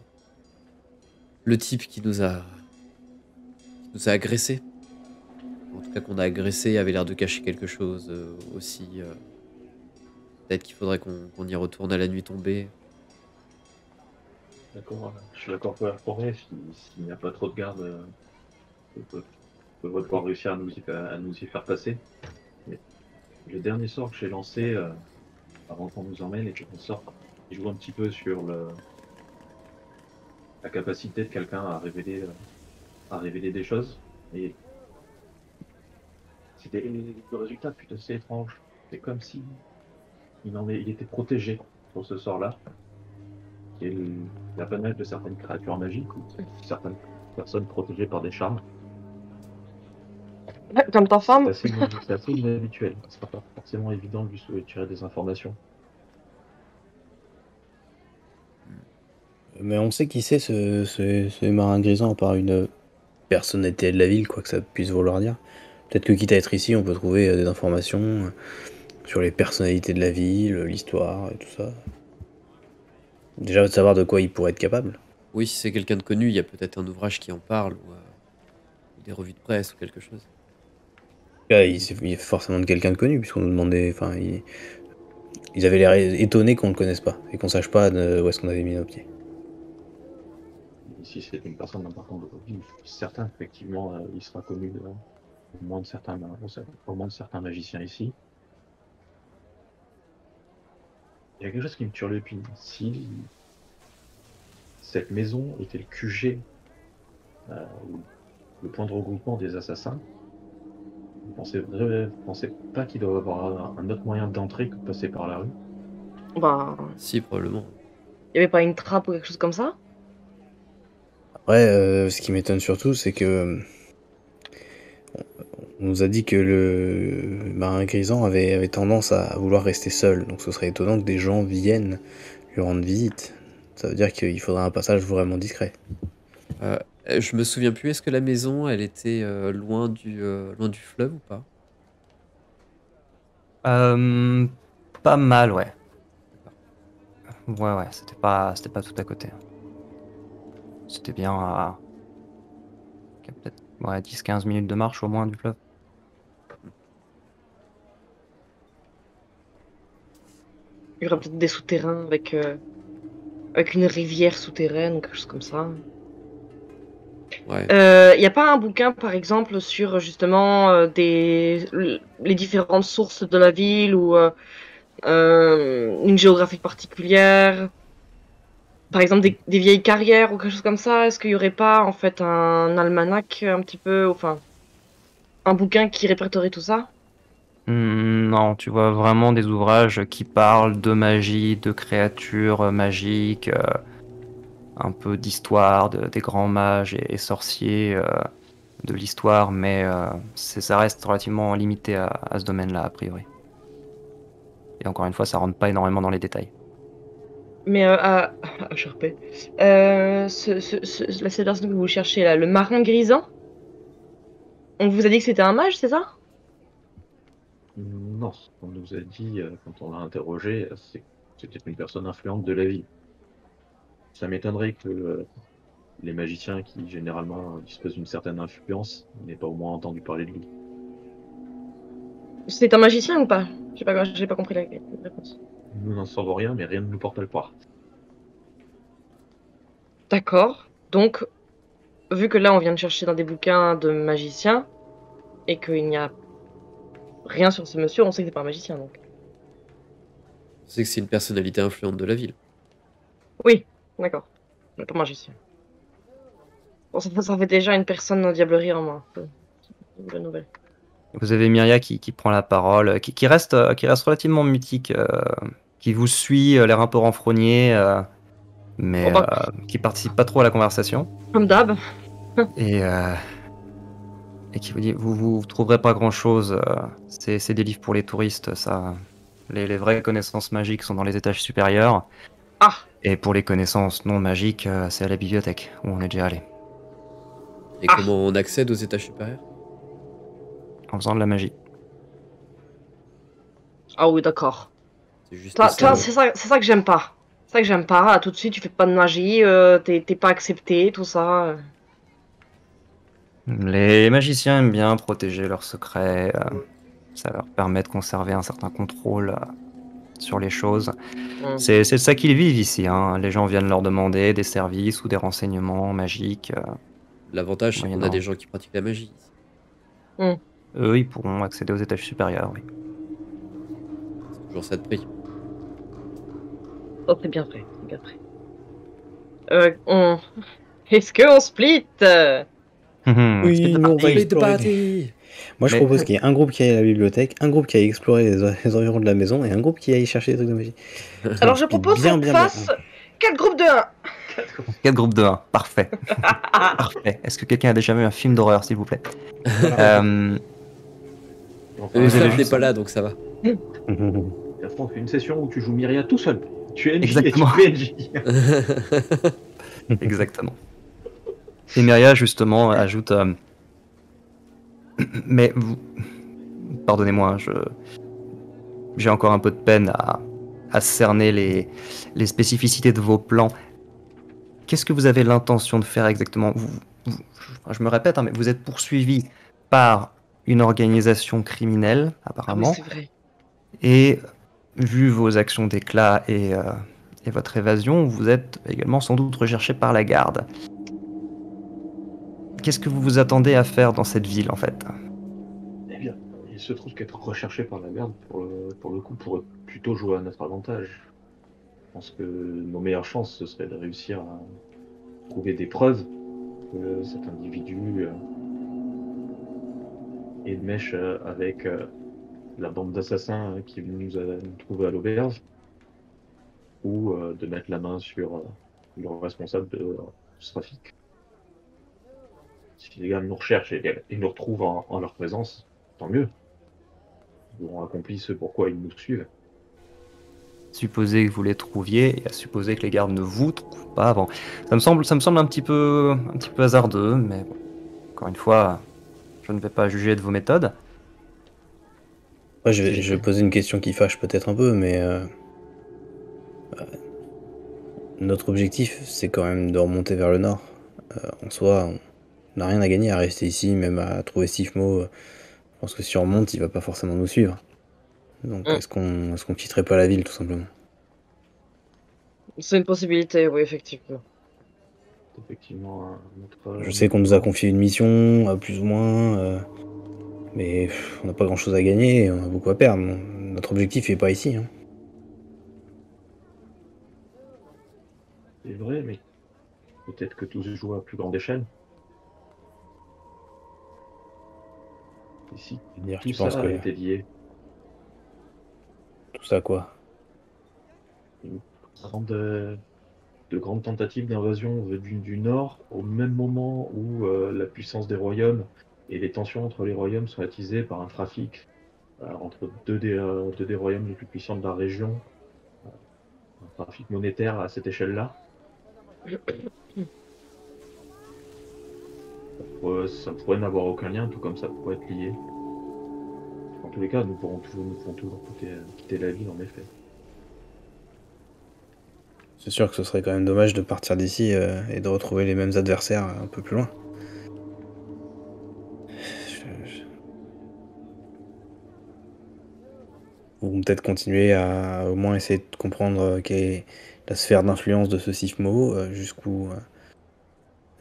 Le type qui nous a agressés, en tout cas qu'on a agressé, avait l'air de cacher quelque chose aussi. Peut-être qu'il faudrait qu'on y retourne à la nuit tombée. D'accord, je suis d'accord pour la forêt. S'il n'y a pas trop de garde, on peut pouvoir réussir à nous y faire passer. Mais le dernier sort que j'ai lancé avant qu'on nous emmène était un sort qui joue un petit peu sur la capacité de quelqu'un à révéler des choses. Et le résultat fut assez étrange. C'est comme si il était protégé pour ce sort-là, qui est l'apanage de certaines créatures magiques ou certaines personnes protégées par des charmes. Comme ta femme? C'est assez inhabituel. Ce sera pas forcément évident de lui tirer des informations. Mais on sait qui c'est ce émarin grisant, à part une personnalité de la ville, quoi que ça puisse vouloir dire. Peut-être que quitte à être ici, on peut trouver des informations sur les personnalités de la ville, l'histoire et tout ça. Déjà, de savoir de quoi il pourrait être capable. Oui, si c'est quelqu'un de connu, il y a peut-être un ouvrage qui en parle ou des revues de presse ou quelque chose. Il est forcément de quelqu'un de connu, puisqu'on nous demandait. Enfin, ils avaient l'air étonnés qu'on ne le connaisse pas et qu'on sache pas où est-ce qu'on avait mis nos pieds. Si c'est une personne importante de votre vie, je suis certain qu'effectivement, il sera connu au moins de certains magiciens ici. Il y a quelque chose qui me turlupine. Si cette maison était le QG, ou le point de regroupement des assassins, vous pensez pas qu'il doit y avoir un autre moyen d'entrer que de passer par la rue? Bah, Si, probablement. y avait pas une trappe ou quelque chose comme ça? Après, ce qui m'étonne surtout, c'est que on nous a dit que le marin grisant avait tendance à vouloir rester seul. Donc ce serait étonnant que des gens viennent lui rendre visite. Ça veut dire qu'il faudrait un passage vraiment discret. Je me souviens plus, est-ce que la maison, elle était loin du fleuve ou pas? Pas mal, ouais. D'accord. Ouais, c'était pas tout à côté. C'était bien à peut-être ouais, 10-15 minutes de marche au moins du fleuve. Il y aurait peut-être des souterrains avec une rivière souterraine ou quelque chose comme ça. Ouais. Il n'y a pas un bouquin, par exemple, sur justement les différentes sources de la ville ou une géographie particulière? Par exemple, des vieilles carrières ou quelque chose comme ça? Est-ce qu'il n'y aurait pas en fait un almanach un petit peu, enfin, un bouquin qui répertorie tout ça? Non, tu vois vraiment des ouvrages qui parlent de magie, de créatures magiques, un peu d'histoire, des grands mages et sorciers, de l'histoire, mais ça reste relativement limité à ce domaine-là, a priori. Et encore une fois, ça rentre pas énormément dans les détails. Mais à Charpé. La cette personne que vous cherchez là, le marin grisant, on vous a dit que c'était un mage, c'est ça? Non, ce qu'on nous a dit quand on l'a interrogé, c'est que c'était une personne influente de la ville. Ça m'étonnerait que les magiciens qui généralement disposent d'une certaine influence n'aient pas au moins entendu parler de lui. C'est un magicien ou pas? J'ai pas compris la réponse. Nous n'en savons rien, mais rien ne nous porte à le croire. D'accord. Donc, vu que là on vient de chercher dans des bouquins de magiciens et qu'il n'y a rien sur ce monsieur, on sait que c'est pas un magicien donc. Je sais que c'est une personnalité influente de la ville. Oui, d'accord. Mais pas magicien. Bon, ça fait déjà une personne en diablerie en moins. C'est une bonne nouvelle. Vous avez Myria qui prend la parole, qui reste relativement mutique, qui vous suit, l'air un peu renfrogné, mais Bon, bah, qui participe pas trop à la conversation. comme d'hab. Et, euh, et qui vous dit, vous trouverez pas grand-chose, c'est des livres pour les touristes, ça. Les vraies connaissances magiques sont dans les étages supérieurs. Ah, Et pour les connaissances non magiques, c'est à la bibliothèque, où on est déjà allé, Et Ah. comment on accède aux étages supérieurs? en faisant de la magie. ah oui, d'accord. C'est juste Toi, ça. c'est ça que j'aime pas. C'est ça que j'aime pas. Tout de suite, tu fais pas de magie, t'es pas accepté, tout ça. Les magiciens aiment bien protéger leurs secrets, ça leur permet de conserver un certain contrôle sur les choses. Hmm. C'est ça qu'ils vivent ici, hein. Les gens viennent leur demander des services ou des renseignements magiques. L'avantage, c'est qu'on a moyennant. des gens qui pratiquent la magie ici. Eux, ils pourront accéder aux étages supérieurs, oui. C'est toujours ça de prix. Oh, c'est bien fait, c'est bien fait. Est-ce qu'on split? Oui, on va Split the explorer. party! Moi, je Mais- propose qu'il y ait un groupe qui aille à la bibliothèque, un groupe qui aille explorer les environs de la maison et un groupe qui aille chercher des trucs de magie. Alors, je Split propose bien, qu'on bien, fasse 4 groupes de 1. 4 groupes de 1, parfait. Parfait. Est-ce que quelqu'un a déjà vu un film d'horreur, s'il vous plaît? Enfin, Le Vous avez Fab n'est juste- pas là, donc ça va. après, on fait une session où tu joues Myria tout seul. Tu es NJ Exactement. et tu es NJ. Exactement. Et Myria, justement, ajoute... mais vous... Pardonnez-moi, hein, j'ai encore un peu de peine à cerner les spécificités de vos plans. Qu'est-ce que vous avez l'intention de faire exactement? Je me répète, hein, mais vous êtes poursuivi par une organisation criminelle, Ah oui, apparemment, c'est vrai. et vu vos actions d'éclat et votre évasion, vous êtes également sans doute recherché par la garde. Qu'est-ce que vous vous attendez à faire dans cette ville, en fait? Eh bien, il se trouve qu'être recherché par la garde, pour le coup, pourrait plutôt jouer à notre avantage. Je pense que nos meilleures chances, ce serait de réussir à trouver des preuves que cet individu est de mèche avec la bande d'assassins qui est venue nous trouver à l'auberge. coup de mettre la main sur le responsable de ce trafic. Si les gars nous recherchent et nous retrouvent en leur présence, tant mieux. Ils auront accompli ce pourquoi ils nous suivent. Supposer que vous les trouviez et à supposer que les gardes ne vous trouvent pas avant. Ça me semble un petit peu hasardeux, mais bon, encore une fois, je ne vais pas juger de vos méthodes. Ouais, je vais poser une question qui fâche peut-être un peu, mais notre objectif, c'est quand même de remonter vers le nord. En soi, on n'a rien à gagner à rester ici, même à trouver Sifmo. Je pense que si on remonte, il va pas forcément nous suivre. Donc est-ce qu'on quitterait pas la ville, tout simplement? C'est une possibilité, oui, effectivement. C'est effectivement notre. Je sais qu'on nous a confié une mission, plus ou moins, mais on n'a pas grand-chose à gagner, et on a beaucoup à perdre. Notre objectif n'est pas ici. Hein. C'est vrai, mais peut-être que tout se joue à plus grande échelle. Ici, C'est-à-dire, tout tu penses ça que a été lié. tout ça quoi? De grandes tentatives d'invasion venues du nord au même moment où la puissance des royaumes et les tensions entre les royaumes sont attisées par un trafic entre deux des royaumes les plus puissants de la région, un trafic monétaire à cette échelle-là. Ça pourrait n'avoir aucun lien, tout comme ça pourrait être lié. En tous les cas, nous pourrons toujours quitter la ville, en effet. C'est sûr que ce serait quand même dommage de partir d'ici et de retrouver les mêmes adversaires un peu plus loin. Ou peut-être continuer à au moins essayer de comprendre quelle est la sphère d'influence de ce Sifmo, jusqu'où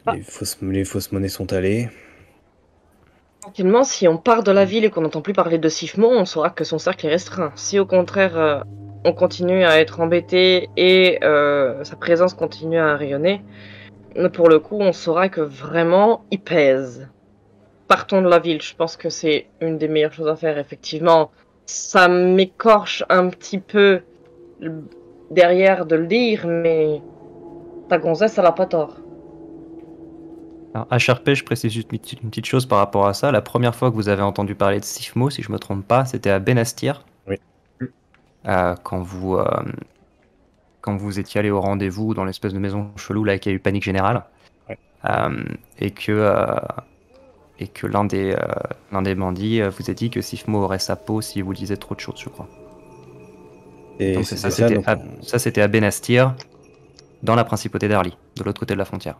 les fausses monnaies sont allées. Tranquillement, si on part de la ville et qu'on n'entend plus parler de Sifmo, on saura que son cercle est restreint. Si au contraire, on continue à être embêté et sa présence continue à rayonner, pour le coup, on saura que vraiment, il pèse. Partons de la ville, je pense que c'est une des meilleures choses à faire, effectivement. Ça m'écorche un petit peu derrière de le dire, mais ta gonzesse, elle a pas tort. Alors, HRP, je précise juste une petite chose par rapport à ça. La première fois que vous avez entendu parler de Sifmo, si je me trompe pas, c'était à Benastir. Oui. Quand vous étiez allé au rendez-vous dans l'espèce de maison chelou là, qui a eu panique générale. Ouais. Et que l'un des bandits vous a dit que Sifmo aurait sa peau si vous disiez trop de choses, je crois. Et Donc c'est ça, ça, c'était à Benastir, dans la principauté d'Arly, de l'autre côté de la frontière.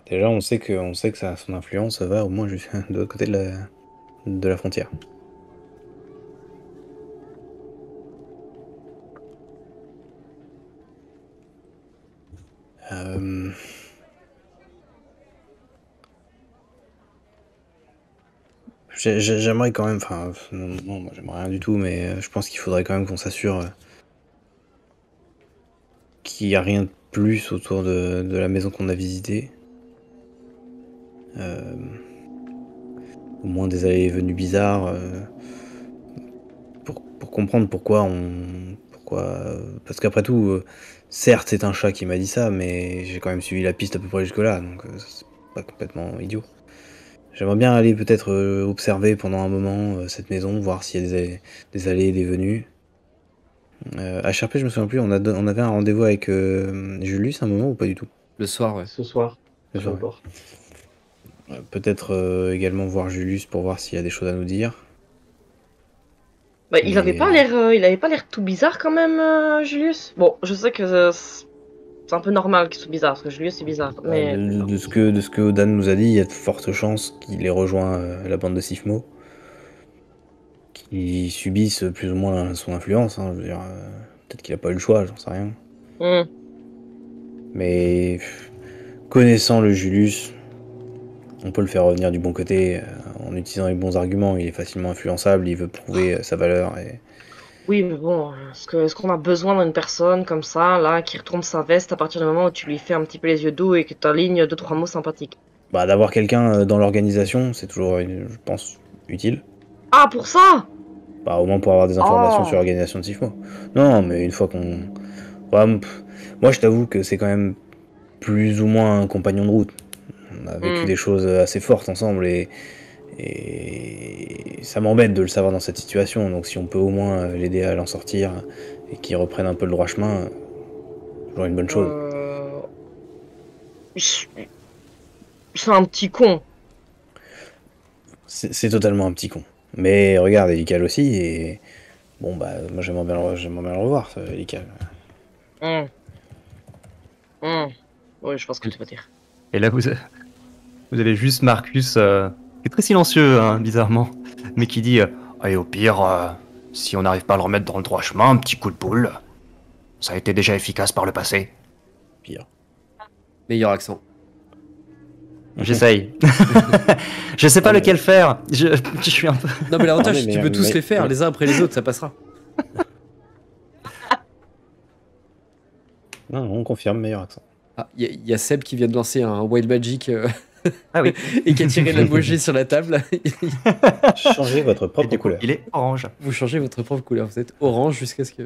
déjà on sait que ça, son influence va au moins juste de l'autre côté de la frontière. J'aimerais quand même, enfin non, moi j'aimerais rien du tout, mais je pense qu'il faudrait quand même qu'on s'assure qu'il n'y a rien de plus autour de la maison qu'on a visitée. Au moins des allées et venues bizarres, pour comprendre pourquoi parce qu'après tout, certes c'est un chat qui m'a dit ça, mais j'ai quand même suivi la piste à peu près jusque là, donc c'est pas complètement idiot. J'aimerais bien aller peut-être observer pendant un moment cette maison, voir s'il y a des allées et des venues. HRP, je me souviens plus, on avait un rendez-vous avec Julius à un moment ou pas du tout? Le soir, ouais. Ce soir, Ce sur soir, le port. Peut-être également voir Julius pour voir s'il y a des choses à nous dire. Bah, il Mais- avait pas l'air tout bizarre quand même, Julius. Bon, je sais que c'est un peu normal qu'il soit bizarre, parce que Julius c'est bizarre, mais... De ce que Odan nous a dit, il y a de fortes chances qu'il ait rejoint la bande de Sifmo, qui subissent plus ou moins son influence. Hein, je veux dire, peut-être qu'il a pas eu le choix, j'en sais rien. Mais connaissant le Julius, on peut le faire revenir du bon côté en utilisant les bons arguments. Il est facilement influençable, il veut prouver sa valeur. Et... Oui, mais bon, est-ce qu'on a besoin d'une personne comme ça, là, qui retourne sa veste à partir du moment où tu lui fais un petit peu les yeux doux et que tu alignes 2-3 mots sympathiques? Bah, d'avoir quelqu'un dans l'organisation, c'est toujours, je pense, utile. Ah, pour ça? Bah, au moins pour avoir des informations Oh. sur l'organisation de Sifmo. Non, mais une fois Ouais, moi, je t'avoue que c'est quand même plus ou moins un compagnon de route. On a vécu des choses assez fortes ensemble et ça m'embête de le savoir dans cette situation. Donc si on peut au moins l'aider à l'en sortir et qu'il reprenne un peu le droit chemin, toujours une bonne chose. C'est un petit con. C'est totalement un petit con. Mais regarde, Elical aussi, et bon, bah, moi j'aimerais bien le revoir, Elical. Hum, Oui, je vois ce que tu veux dire. Et là, vous avez juste Marcus, qui est très silencieux, hein, bizarrement, mais qui dit allez, au pire, si on n'arrive pas à le remettre dans le droit chemin, un petit coup de boule. Ça a été déjà efficace par le passé. Pire. Meilleur accent. J'essaye. Je sais pas Non, mais- lequel faire. Je suis un peu. Non, mais l'avantage, Non, mais c'est que tu peux tous les faire, mais- les uns après les autres, ça passera. Non, on confirme, meilleur accent. Ah, il y a Seb qui vient de lancer un Wild Magic Ah oui. et qui a tiré la bougie sur la table. Changez votre Et propre du coup, couleur. il est orange. Vous changez votre propre couleur. Vous êtes orange jusqu'à ce que.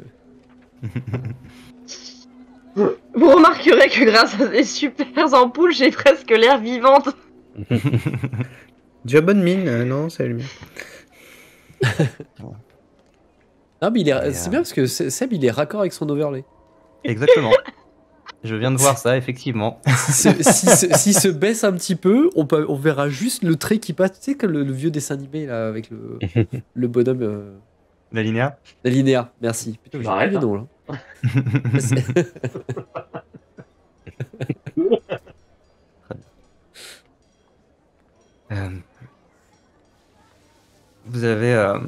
Vous remarquerez que grâce à ces super ampoules, j'ai presque l'air vivante. Tu as bonne mine, non, c'est allumé. Non, mais Et, c'est bien parce que Seb, il est raccord avec son overlay. Exactement. Je viens de voir ça, effectivement. S'il se baisse un petit peu, on verra juste le trait qui passe. Tu sais, comme le vieux dessin animé là, avec le bonhomme. La linéa. La linéa, merci. Putain, j'ai Arrête, plus les noms là. Vous avez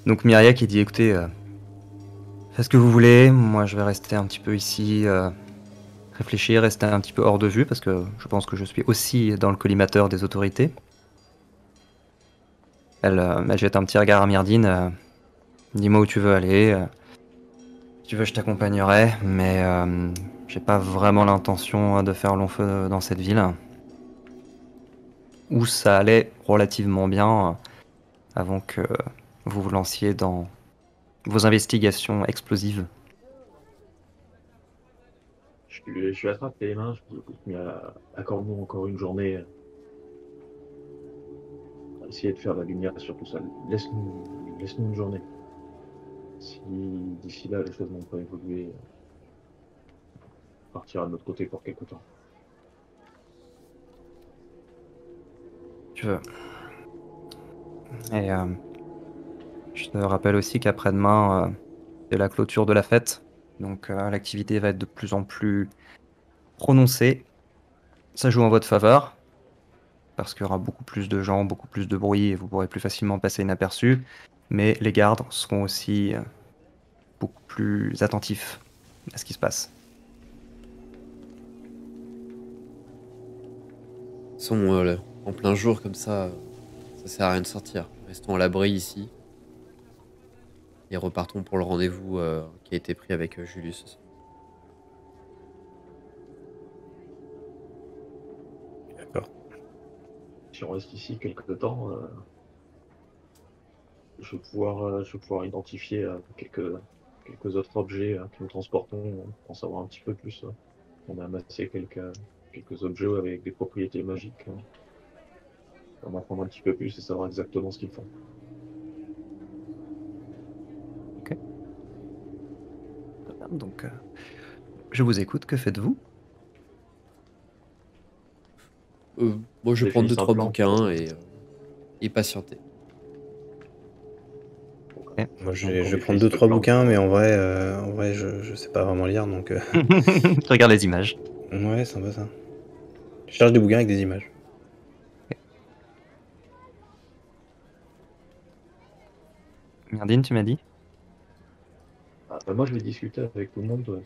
donc Myria qui dit écoutez, faites ce que vous voulez, moi je vais rester un petit peu ici, réfléchir, rester un petit peu hors de vue parce que je pense que je suis aussi dans le collimateur des autorités. Elle jette un petit regard à Myrdine, dis-moi où tu veux aller, si tu veux je t'accompagnerai, mais j'ai pas vraiment l'intention de faire long feu dans cette ville. Où ça allait relativement bien avant que vous vous lanciez dans vos investigations explosives. Je suis attrape les mains, je dis écoute, mais accorde-nous encore une journée. On va essayer de faire la lumière sur tout ça. Laisse-nous une journée. Si d'ici là les choses n'ont pas évolué, on partira de notre côté pour quelque temps. Tu veux. Et je te rappelle aussi qu'après-demain, c'est la clôture de la fête. Donc l'activité va être de plus en plus prononcée. Ça joue en votre faveur. Parce qu'il y aura beaucoup plus de gens, beaucoup plus de bruit et vous pourrez plus facilement passer inaperçu. Mais les gardes seront aussi beaucoup plus attentifs à ce qui se passe. Ils sont en plein jour comme ça sert à rien de sortir. Restons à l'abri ici. Et repartons pour le rendez-vous qui a été pris avec Julius. D'accord. Si on reste ici quelques temps, je vais pouvoir identifier quelques autres objets que nous transportons, pour en savoir un petit peu plus. On a amassé quelques objets avec des propriétés magiques. On va en apprendre un petit peu plus et savoir exactement ce qu'ils font. Donc je vous écoute, que faites-vous? Moi, je vais prendre Définissez un 2-3 plan. bouquins et patienter. Moi, je vais prendre 2-3 bouquins, mais en vrai, je sais pas vraiment lire, donc... Je regarde les images. Ouais, c'est un peu ça. Je cherche des bouquins avec des images. Myrdine, tu m'as dit? Moi, je vais discuter avec tout le monde.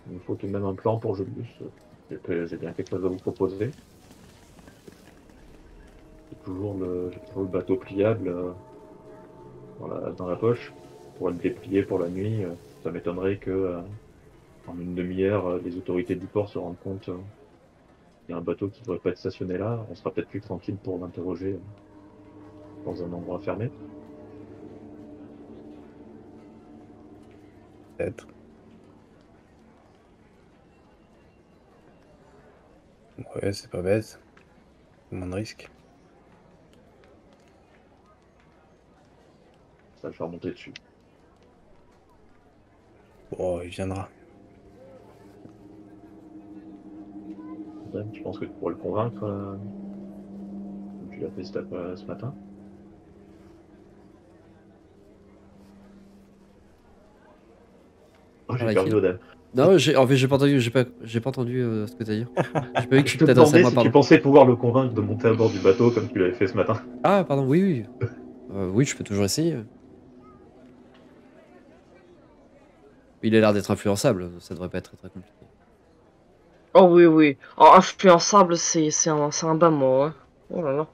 Il me faut tout de même un plan pour Julius. J'ai bien quelque chose à vous proposer. J'ai toujours le bateau pliable dans la poche pour le déplier pour la nuit. Ça m'étonnerait que en une demi-heure, les autorités du port se rendent compte qu'il y a un bateau qui ne devrait pas être stationné là. On sera peut-être plus tranquille pour l'interroger dans un endroit fermé. Peut-être. Ouais, c'est pas bête. Moins de risques. Ça va le faire monter dessus. Oh, il viendra. Ouais, je pense que tu pourrais le convaincre, comme tu l'as fait ce matin. Oh, j'ai Par perdu laquelle Odin. Non, en fait, j'ai pas entendu, j'ai pas entendu ce que t'as dit. J'ai pas vu que Je tu te t'adressais à demandais moi, si tu pardon. pensais pouvoir le convaincre de monter à bord du bateau comme tu l'avais fait ce matin. Ah, pardon, oui, oui. Oui, je peux toujours essayer. Il a l'air d'être influençable, ça devrait pas être très compliqué. Oh oui, oui. Oh, influençable, c'est un bas mot. Hein. Oh là là.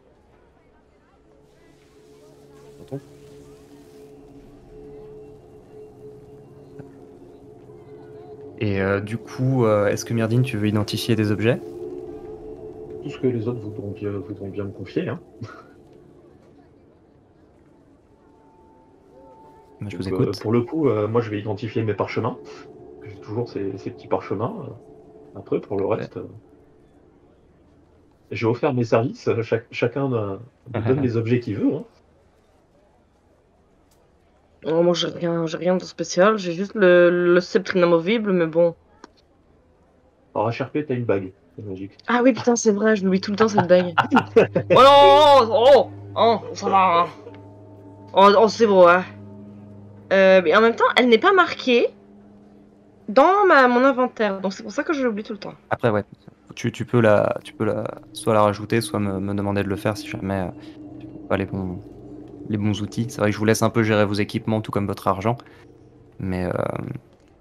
T'entends? Et du coup, est-ce que Myrdine, tu veux identifier des objets? Tout ce que les autres voudront bien me confier. Hein. Bah, je Donc, vous écoute. pour le coup, moi je vais identifier mes parchemins. J'ai toujours ces petits parchemins. Après, pour le Ouais. reste, j'ai offert mes services. Chacun me donne les objets qu'il veut. Hein. Oh, moi, j'ai rien de spécial. J'ai juste le sceptre inamovible, mais bon. Alors, HRP, t'as une bague. C'est magique. Ah oui, putain, c'est vrai, je l'oublie tout le temps cette bague. Oh non, oh, oh, ça va. Hein. Oh, oh, c'est beau, hein. Mais en même temps, elle n'est pas marquée dans mon inventaire, donc c'est pour ça que je l'oublie tout le temps. Après, ouais, tu peux soit la rajouter, soit me demander de le faire si jamais tu trouves pas les bons outils. C'est vrai que je vous laisse un peu gérer vos équipements, tout comme votre argent. Mais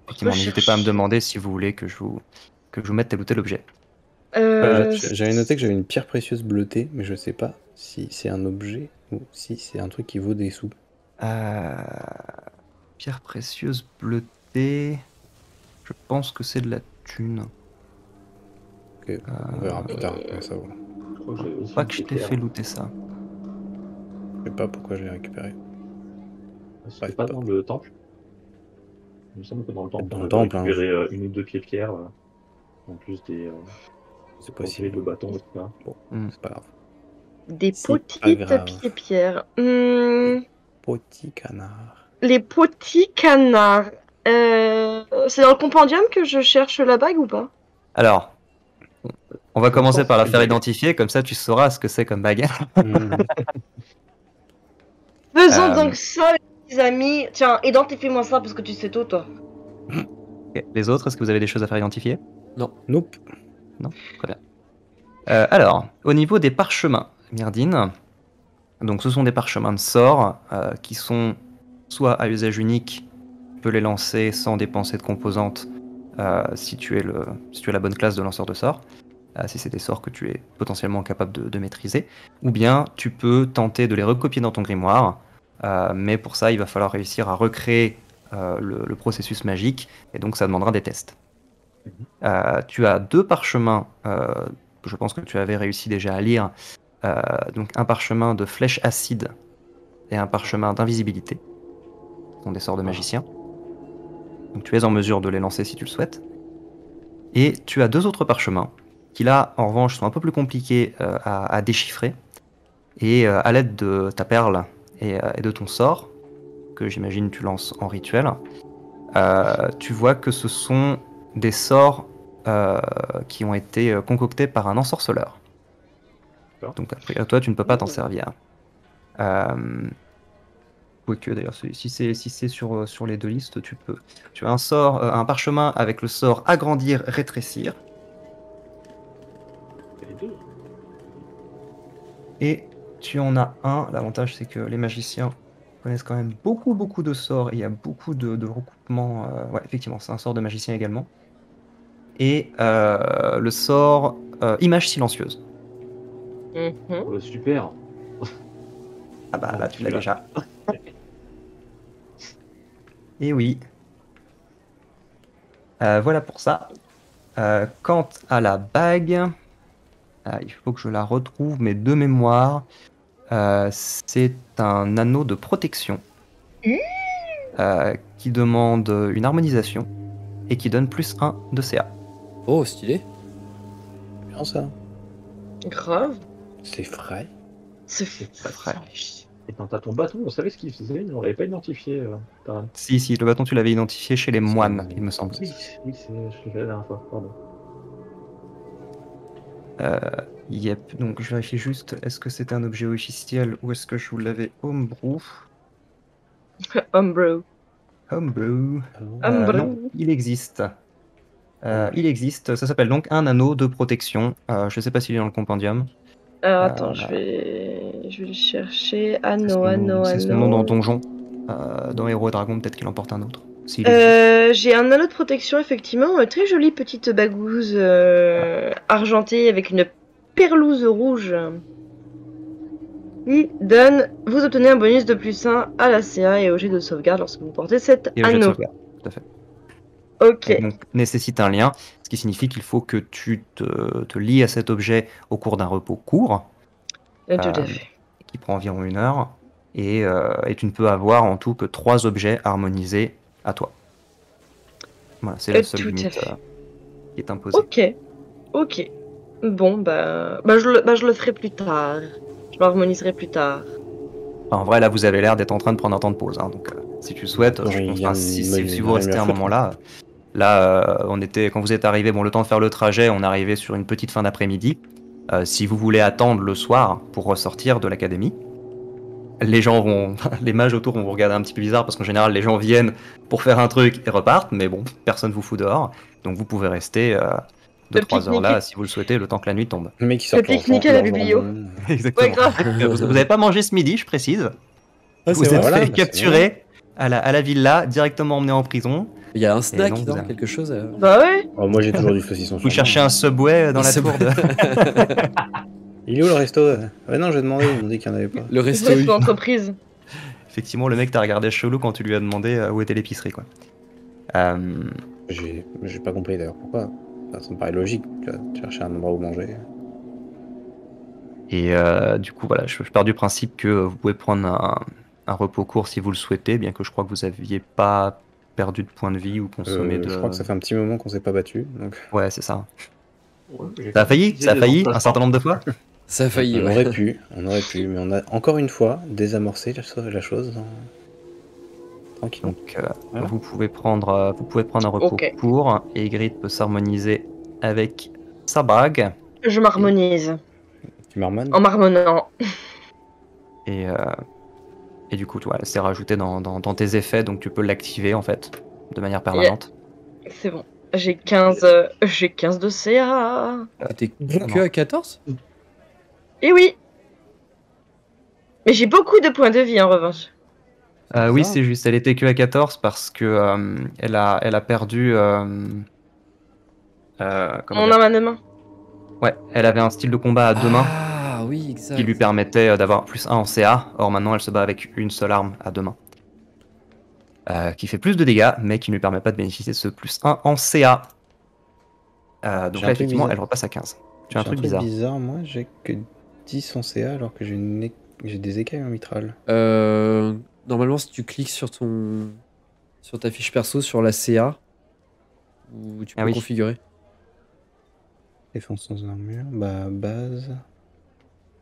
effectivement, n'hésitez pas à me demander si vous voulez que je vous mette tel ou tel objet. J'avais noté que j'avais une pierre précieuse bleutée, mais je sais pas si c'est un objet ou si c'est un truc qui vaut des sous. Pierre précieuse bleutée. Je pense que c'est de la thune. Ok, on verra plus tard. Ouais, ça vaut. Je crois que j'ai aussi Pas une que je t'ai pierre. fait looter ça. Je sais pas pourquoi je l'ai récupéré. C'était Bref, pas pas- dans le temple. Il me semble que dans le temple, Dans on le avait temple, hein, récupéré une ou deux pieds de pierre, en plus des c'est objets possible. de bâton, etc. Bon, Hmm. c'est pas grave. Des C'est pas petites grave. pieds-pierres. Petit canard. Les petits canards. C'est dans le compendium que je cherche la bague ou pas? Alors, on va Je commencer pense par la que faire c'est une bague. identifier, comme ça tu sauras ce que c'est comme bague. Mhm. Faisons Euh, donc ça, les petits amis. Tiens, identifie-moi ça parce que tu sais tout, toi. Ok. Les autres, est-ce que vous avez des choses à faire identifier? Nope. Non? Très bien. Alors, au niveau des parchemins, Myrdine, donc ce sont des parchemins de sort qui sont soit à usage unique, tu peux les lancer sans dépenser de composantes si tu es la bonne classe de lanceur de sorts, si c'est des sorts que tu es potentiellement capable de maîtriser, ou bien tu peux tenter de les recopier dans ton grimoire, mais pour ça il va falloir réussir à recréer le processus magique, et donc ça demandera des tests. Tu as deux parchemins que je pense que tu avais réussi déjà à lire, donc un parchemin de flèche acide et un parchemin d'invisibilité. Ce sont des sorts de magicien. Donc tu es en mesure de les lancer si tu le souhaites. Et tu as deux autres parchemins qui là, en revanche, sont un peu plus compliqués à déchiffrer. Et à l'aide de ta perle et de ton sort, que j'imagine tu lances en rituel, tu vois que ce sont des sorts qui ont été concoctés par un ensorceleur. D'accord. Donc après, toi, tu ne peux pas t'en servir. Quoique d'ailleurs, si c'est sur les deux listes, tu peux. Tu as un sort, un parchemin avec le sort agrandir, rétrécir, Les deux. et tu en as un. L'avantage, c'est que les magiciens connaissent quand même beaucoup de sorts. Et il y a beaucoup de recoupements. Ouais, effectivement, c'est un sort de magicien également. Et le sort image silencieuse. Mhm. Super. Ah bah là, tu l'as Celui-là. déjà. Et oui. Voilà pour ça. Quant à la bague, il faut que je la retrouve, mais de mémoire, c'est un anneau de protection qui demande une harmonisation et qui donne +1 de CA. Oh, stylé. bien ça. Grave. C'est frais. C'est pas vrai. Et quand t'as ton bâton, on savait ce qu'il faisait, mais on l'avait pas identifié, Taran. Si, le bâton, tu l'avais identifié chez les moines, il me semble. Oui, oui, je l'ai fait la dernière fois, pardon. Yep, donc je vérifie juste, est-ce que c'était un objet officiel ou est-ce que je vous l'avais homebrew? Homebrew. Homebrew. Homebrew. Non, il existe. Ça s'appelle donc un anneau de protection. Je sais pas s'il est dans le compendium. Alors attends, je vais le chercher. Anneau. C'est son nom dans Donjon. Dans Héros et Dragons, peut-être qu'il en porte un autre. S'il existe. J'ai un anneau de protection, effectivement, une très jolie petite bagouze argentée avec une perlouse rouge. Il donne, vous obtenez un bonus de +1 à la CA et au jet de sauvegarde lorsque vous portez cet Et le jet de anneau. sauvegarde, tout à fait. Ok. Et donc nécessite un lien, ce qui signifie qu'il faut que tu te lies à cet objet au cours d'un repos court, Tout à fait. qui prend environ 1 heure, et tu ne peux avoir en tout que 3 objets harmonisés à toi. Voilà, c'est la seule Tout à limite fait. qui est imposée. Ok. Bon, je le ferai plus tard. Je l'harmoniserai plus tard. Enfin, en vrai, là, vous avez l'air d'être en train de prendre un temps de pause. Hein, donc, si tu souhaites, si vous restez un moment là, on était, quand vous êtes arrivé, bon, le temps de faire le trajet, on est arrivé sur une petite fin d'après-midi. Si vous voulez attendre le soir pour ressortir de l'académie, les mages autour vont vous regarder un petit peu bizarre parce qu'en général, les gens viennent pour faire un truc et repartent, mais bon, personne vous fout dehors. Donc, vous pouvez rester 2-3 heures là si vous le souhaitez, le temps que la nuit tombe. Le mec qui sort Le pique-nique à la biblio. Exactement. Ouais, grave. Vous n'avez pas mangé ce midi, je précise. Vous vrai. êtes Voilà, fait bah, c'est capturer à la villa, directement emmené en prison. Il y a un snack, donc, non vous avez- quelque chose Bah ouais. Oh, moi j'ai toujours du saucisson. Vous cherchez un Subway dans la C'est tour bon. de... Il est où le resto? Ouais, non, j'ai demandé, ils m'ont dit qu'il n'y en avait pas. Le resto. Resto d'entreprise. Effectivement, le mec t'a regardé chelou quand tu lui as demandé où était l'épicerie, quoi. J'ai pas compris d'ailleurs pourquoi. Ça me paraît logique, tu vas chercher un endroit où manger. Et du coup, voilà, je pars du principe que vous pouvez prendre un repos court si vous le souhaitez, bien que je crois que vous n'aviez pas perdu de points de vie ou consommé de... Je crois que ça fait un petit moment qu'on s'est pas battu. Donc... Ouais, c'est ça. Ouais, j'ai Ça a failli utilisé des emplacements. un certain nombre de fois. Ça a failli, on ouais. aurait pu, mais on a encore une fois désamorcé la chose. Tranquillement. Donc, Voilà. vous pouvez prendre un repos Ok. court et Ygritte peut s'harmoniser avec sa bague. Je m'harmonise. Tu marmonnes? En marmonnant. Et du coup, voilà, c'est rajouté dans tes effets, donc tu peux l'activer en fait de manière permanente. C'est bon. J'ai 15 de CA. T'étais que à 14? Et oui. Mais j'ai beaucoup de points de vie en revanche. Oui, Ça. c'est juste, elle était que à 14 parce que elle a perdu. Comment Mon dire arme à deux mains. Ouais, elle avait un style de combat à deux mains Ah oui, exact. qui lui permettait d'avoir +1 en CA. Or maintenant, elle se bat avec une seule arme à deux mains. Qui fait plus de dégâts, mais qui ne lui permet pas de bénéficier de ce +1 en CA. Donc là, effectivement, elle repasse à 15. Tu as un truc bizarre. Moi j'ai que 10 en CA alors que j'ai des écailles en mitral. Normalement, si tu cliques sur ta fiche perso, sur la CA, où tu peux Ah oui. configurer. Défense sans armure, base.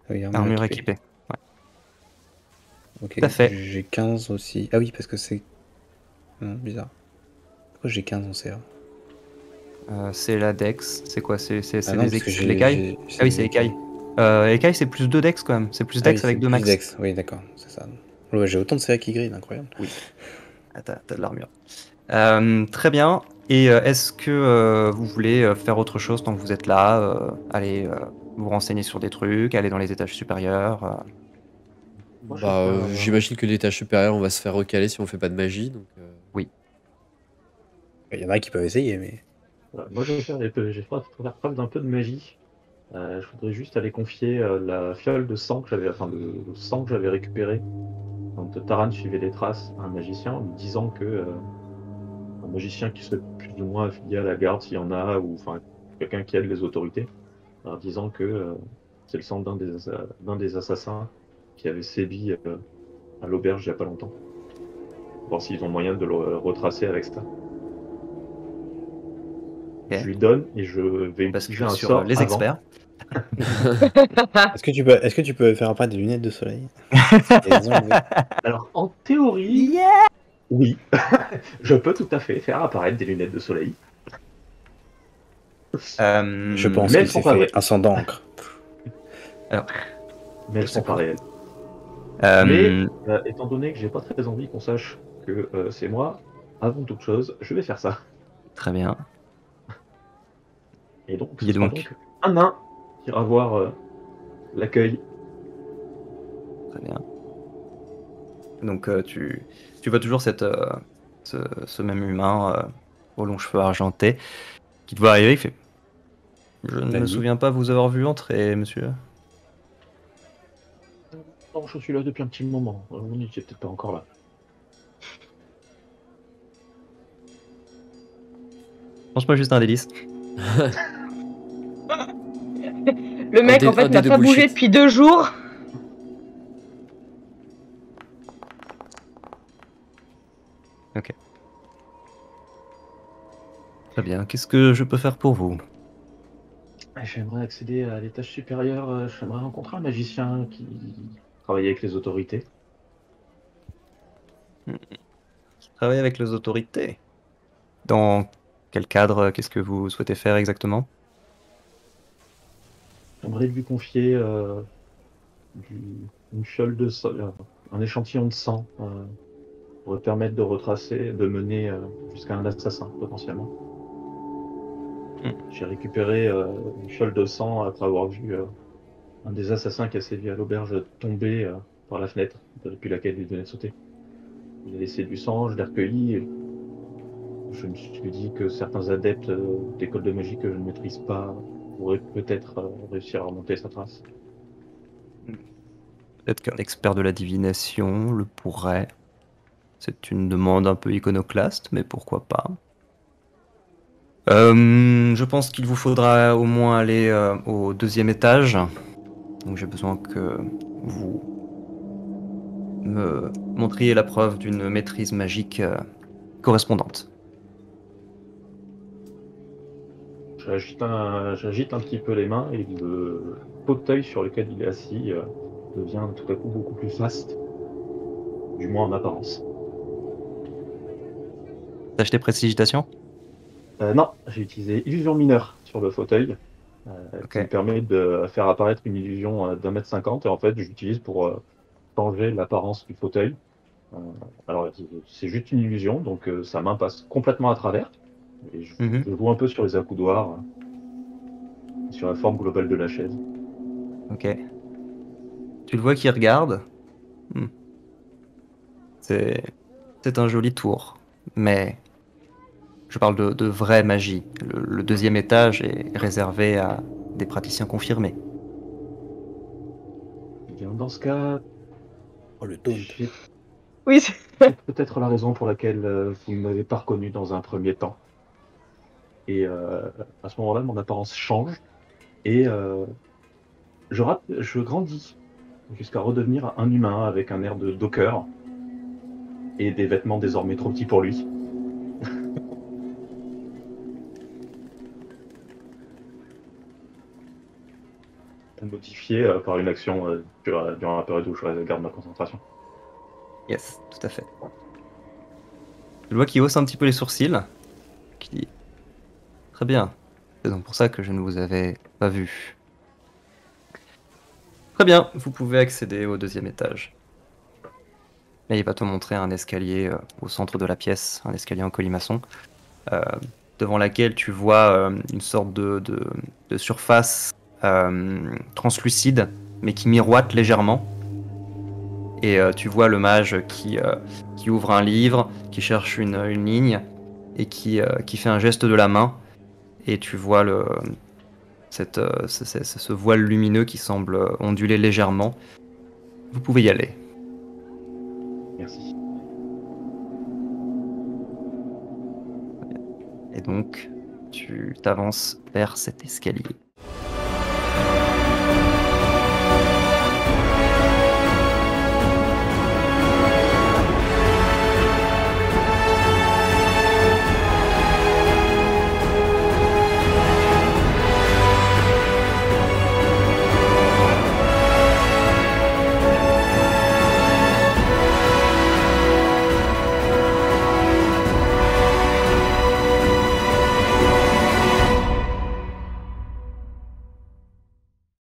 Ah oui, Armure équipée. Ouais. Ok, Tout à fait. j'ai 15 aussi. Ah oui, parce que c'est... Non, bizarre. Pourquoi j'ai 15 en CA? C'est la Dex. C'est quoi? C'est non, des parce que l'écaille? Ah oui, c'est écaille. Écaille, c'est plus 2 Dex quand même. C'est plus Dex avec 2 max. Dex. Oui, d'accord, c'est ça. Ouais, j'ai autant de CA qu'Ygritte, incroyable. Oui. Ah, t'as de l'armure. Très bien. Et est-ce que vous voulez faire autre chose tant que vous êtes là? Aller vous renseigner sur des trucs, aller dans les étages supérieurs? Moi, je vais faire, J'imagine que l'étage supérieur, on va se faire recaler si on fait pas de magie. Donc, Il y en a qui peuvent essayer, mais... voilà. Moi, je vais faire faire preuve d'un peu de magie. Je voudrais juste aller confier la fiole de sang que j'avais, le sang que j'avais récupéré quand Taran suivait les traces à un magicien, en lui disant que un magicien qui serait plus ou moins affilié à la garde, s'il y en a, ou enfin quelqu'un qui aide les autorités, en disant que c'est le sang d'un des assassins qui avait sévi à l'auberge il n'y a pas longtemps. Voir s'ils ont moyen de le retracer avec ça. Ok. Je lui donne et je vais Parce utiliser que un sur sort les avant. experts. Est-ce que tu peux faire apparaître des lunettes de soleil et les enlever? Alors, en théorie, Yeah. oui, je peux tout à fait faire apparaître des lunettes de soleil, Je pense mais elles qu'il sont s'est pas vraies. fait un sang d'encre. Mais elles sont pas réelles. Mais étant donné que j'ai pas très envie qu'on sache que c'est moi, avant toute chose, je vais faire ça. Très bien. Et donc, Et ce sera donc. donc un nain qui ira voir l'accueil. Très bien. Donc tu vois toujours ce même humain aux longs cheveux argentés qui te voit arriver, il fait Je ne me Vas-y. souviens pas vous avoir vu entrer, monsieur. Non, je suis là depuis un petit moment. On n'était peut-être pas encore là. Lance-moi juste un délice. Le mec, dé- en fait, un dé n'a de pas bougé bullshit. depuis 2 jours. Très bien. Qu'est-ce que je peux faire pour vous? J'aimerais accéder à l'étage supérieur. J'aimerais rencontrer un magicien qui travaille avec les autorités. Travailler avec les autorités. Dans quel cadre? Qu'est-ce que vous souhaitez faire exactement? J'aimerais lui confier une fiole de sang, un échantillon de sang pour permettre de retracer, de mener jusqu'à un assassin potentiellement. J'ai récupéré une fiole de sang après avoir vu un des assassins qui a sévi à l'auberge tomber par la fenêtre depuis laquelle il venait de sauter. Il a laissé du sang, je l'ai recueilli. Et je me suis dit que certains adeptes d'école de magie que je ne maîtrise pas pourraient peut-être réussir à remonter sa trace. Peut-être qu'un expert de la divination le pourrait. C'est une demande un peu iconoclaste, mais pourquoi pas. Je pense qu'il vous faudra au moins aller au 2e étage. Donc j'ai besoin que vous me montriez la preuve d'une maîtrise magique correspondante. J'agite un petit peu les mains et le fauteuil sur lequel il est assis devient tout à coup beaucoup plus vaste, du moins en apparence. T'as acheté Prestidigitation? Non, j'ai utilisé illusion mineure sur le fauteuil, qui me Ok. permet de faire apparaître une illusion d'1,50 m et en fait j'utilise pour changer l'apparence du fauteuil. Alors c'est juste une illusion, donc sa main passe complètement à travers et je joue un peu sur les accoudoirs, sur la forme globale de la chaise. Ok. Tu le vois qui regarde. C'est un joli tour, mais je parle de vraie magie. Le 2e étage est réservé à des praticiens confirmés. Eh bien, dans ce cas, Oh, le taunt. j'ai Oui, c'est peut-être la raison pour laquelle vous ne m'avez pas reconnu dans un premier temps. Et à ce moment-là, mon apparence change et je grandis jusqu'à redevenir un humain avec un air de docker et des vêtements désormais trop petits pour lui. Modifié par une action durant la période où je garde ma concentration. Yes, tout à fait. Je vois qu'il hausse un petit peu les sourcils, qui dit Très bien, c'est donc pour ça que je ne vous avais pas vu. Très bien, vous pouvez accéder au 2e étage. Et il va te montrer un escalier au centre de la pièce, un escalier en colimaçon, devant laquelle tu vois une sorte de surface translucide, mais qui miroite légèrement. Et tu vois le mage qui ouvre un livre, qui cherche une ligne, et qui fait un geste de la main. Et tu vois ce voile lumineux qui semble onduler légèrement. Vous pouvez y aller. Merci. Et donc, tu t'avances vers cet escalier.